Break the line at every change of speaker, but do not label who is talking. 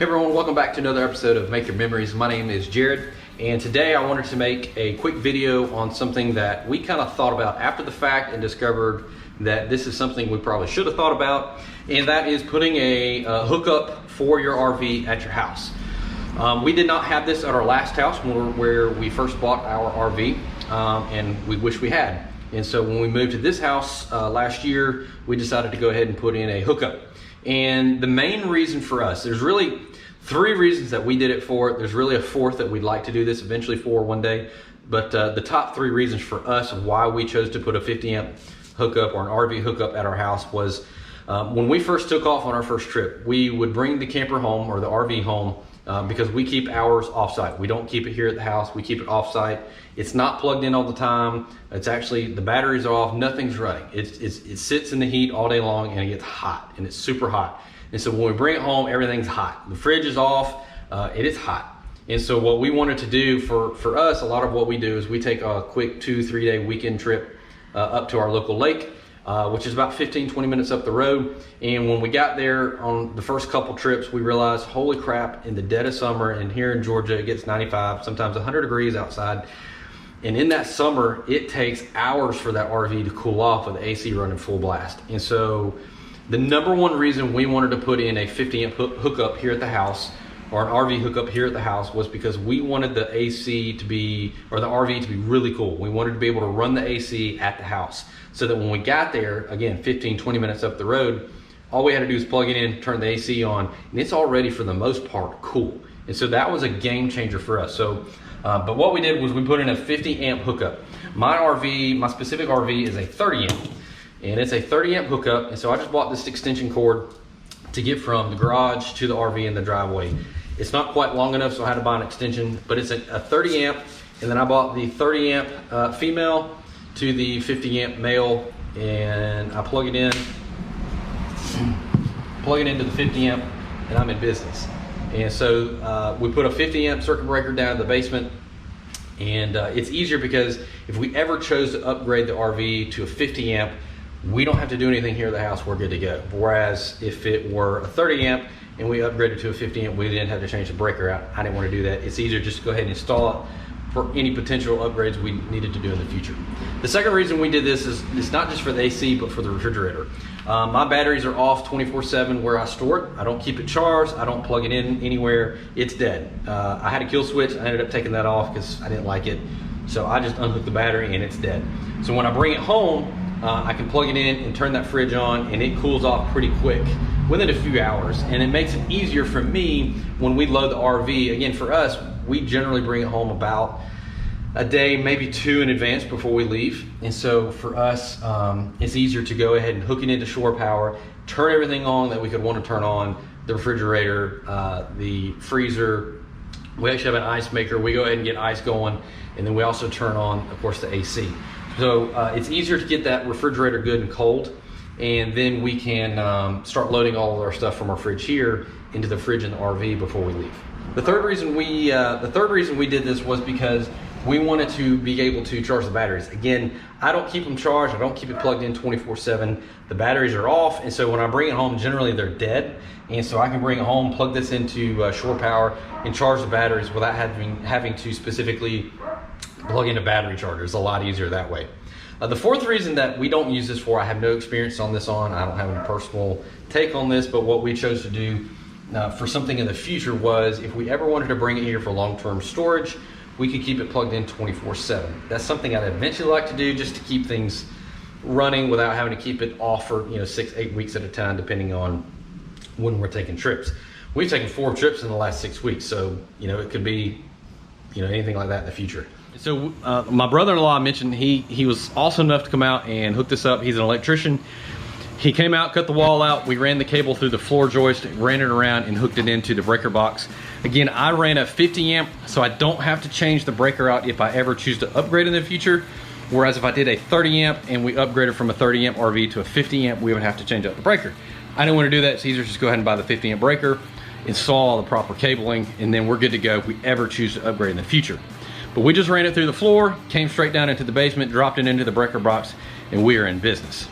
Hey everyone, welcome back to another episode of Make Your Memories. My name is Jared, and today I wanted to make a quick video on something that we kind of thought about after the fact and discovered that this is something we probably should have thought about, and that is putting a hookup for your RV at your house. We did not have this at our last house where we first bought our RV, and we wish we had. And so when we moved to this house last year, we decided to go ahead and put in a hookup. And the main reason for us, there's really three reasons that we did it for. There's really a fourth that we'd like to do this eventually for one day. But the top three reasons for us of why we chose to put a 50 amp hookup or an RV hookup at our house was when we first took off on our first trip, we would bring the camper home or the RV home because we keep ours offsite. We don't keep it here at the house, we keep it offsite. It's not plugged in all the time. It's actually, the battery's off, nothing's running. It sits in the heat all day long and it gets hot, and it's super hot. And so when we bring it home, everything's hot. The fridge is off, it is hot. And so what we wanted to do for us, a lot of what we do is we take a quick 2-3 day weekend trip up to our local lake, which is about 15-20 minutes up the road. And when we got there on the first couple trips, we realized, holy crap, in the dead of summer, and here in Georgia, it gets 95, sometimes 100 degrees outside. And in that summer, it takes hours for that RV to cool off with the AC running full blast. And so the number one reason we wanted to put in a 50 amp hookup here at the house, or an RV hookup here at the house, was because we wanted the AC to be, or the RV to be really cool. We wanted to be able to run the AC at the house so that when we got there, again, 15-20 minutes up the road, all we had to do is plug it in, turn the AC on, and it's already, for the most part, cool. And so that was a game changer for us. So, but what we did was we put in a 50 amp hookup. My RV, my specific RV is a 30 amp, and it's a 30 amp hookup. And so I just bought this extension cord to get from the garage to the RV in the driveway. It's not quite long enough, so I had to buy an extension, but it's a 30 amp. And then I bought the 30 amp female to the 50 amp male, and I plug it into the 50 amp, and I'm in business. And so we put a 50 amp circuit breaker down in the basement, and it's easier because if we ever chose to upgrade the RV to a 50 amp, we don't have to do anything here at the house, we're good to go. Whereas if it were a 30 amp and we upgraded to a 50 amp, we didn't have to change the breaker out. I didn't want to do that. It's easier just to go ahead and install it for any potential upgrades we needed to do in the future. The second reason we did this is it's not just for the AC, but for the refrigerator. My batteries are off 24/7 where I store it. I don't keep it charged. I don't plug it in anywhere. It's dead. I had a kill switch. I ended up taking that off because I didn't like it. So I just unhooked the battery and it's dead. So when I bring it home, I can plug it in and turn that fridge on, and it cools off pretty quick within a few hours. And it makes it easier for me when we load the RV. Again, for us, we generally bring it home about a day, maybe two in advance before we leave. And so for us, it's easier to go ahead and hook it into shore power, turn everything on that we could want to turn on, the refrigerator, the freezer. We actually have an ice maker. We go ahead and get ice going, and then we also turn on, of course, the AC. So it's easier to get that refrigerator good and cold, and then we can start loading all of our stuff from our fridge here into the fridge in the RV before we leave. The third reason we did this was because we wanted to be able to charge the batteries. Again, I don't keep them charged. I don't keep it plugged in 24/7. The batteries are off, and so when I bring it home, generally they're dead. And so I can bring it home, plug this into shore power, and charge the batteries without having to specifically plug in a battery charger. It's a lot easier that way. The fourth reason that we don't use this for, I have no experience on this I don't have any personal take on this, but what we chose to do for something in the future was if we ever wanted to bring it here for long-term storage, we could keep it plugged in 24/7. That's something I'd eventually like to do, just to keep things running without having to keep it off for 6-8 weeks at a time, depending on when we're taking trips. We've taken 4 trips in the last 6 weeks, so it could be anything like that in the future. So my brother-in-law mentioned he was awesome enough to come out and hook this up. He's an electrician. He came out, cut the wall out, we ran the cable through the floor joist, ran it around, and hooked it into the breaker box. Again, I ran a 50 amp, so I don't have to change the breaker out if I ever choose to upgrade in the future. Whereas if I did a 30 amp and we upgraded from a 30 amp RV to a 50 amp, we would have to change out the breaker. I didn't want to do that. It's easier to just go ahead and buy the 50 amp breaker, install all the proper cabling, and then we're good to go if we ever choose to upgrade in the future. But we just ran it through the floor, came straight down into the basement, dropped it into the breaker box, and we are in business.